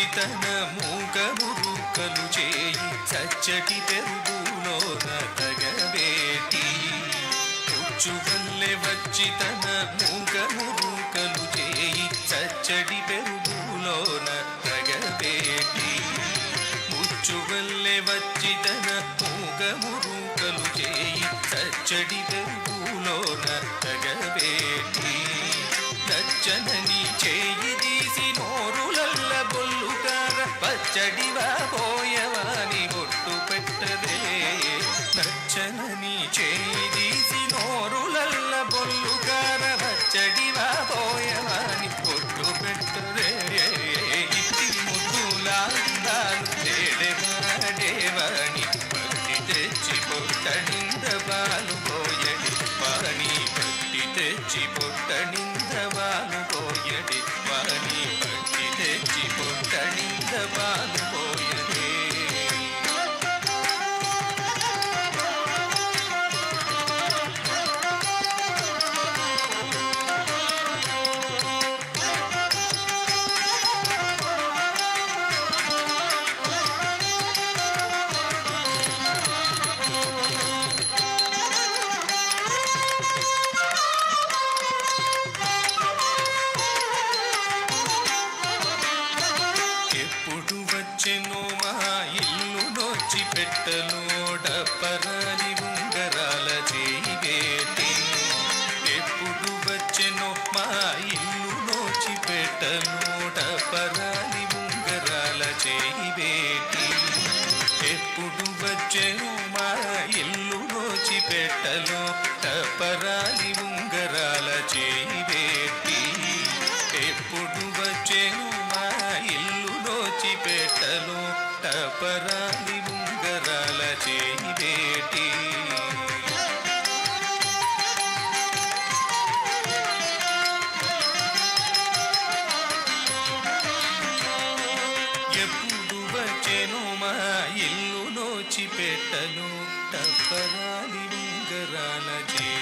తన మూగ మురుకలు చేయి సచ్చటి పెరుగులోన తగబేటి ముచ్చువల్లె వచ్చి తన మూగ మురుకలు చేయి సచ్చడి పెరుగులోన తగబేటి ముచ్చువల్లె వచ్చి తన మూగ మురుకలు చేయి సచ్చడి పెరుగులోన తగబేటి నచ్చనని చేయి తీసి నోరులల్ల బొల్లుగార పచ్చడివా పోయవాని ఒట్టు పెట్టదే నచ్చనని చేయి తీసి నోరులల్ల బొల్లుగార పచ్చడివా పోయవాని ఒట్టు పెట్టదే ఇట్టి ముద్దులాందాలు తేడేవాడేవాణి పట్టి తెచ్చి పొట్టనింద బాలు పోయడి వాణి పట్టి తెచ్చి పొట్టనింద బాలు పోయడి వాణి పట్టి తెచ్చి పొట్టనింద బాలు పోయడే పెట్టలో డప్పరాలి ఉంగరాల చేయి వేటి ఎప్పుడు వచ్చెనో మా ఇల్లు నోచి పెట్టలో డప్పరాలి ఉంగరాల చేయి వేటి ఎప్పుడు వచ్చెనో మా ఇల్లు నోచి పెట్టలో డప్పరాలి ఉంగరాల చేయి వేటి ఎప్పుడు వచ్చెనో మా ఇల్లు నోచి పెట్టలో టపరాలి ఉంగరాల చేయి వేటి ఎప్పుడు వచ్చెను మా ఇల్లు నోచి పెట్టలో టపరాలి ఉంగరాల చేయి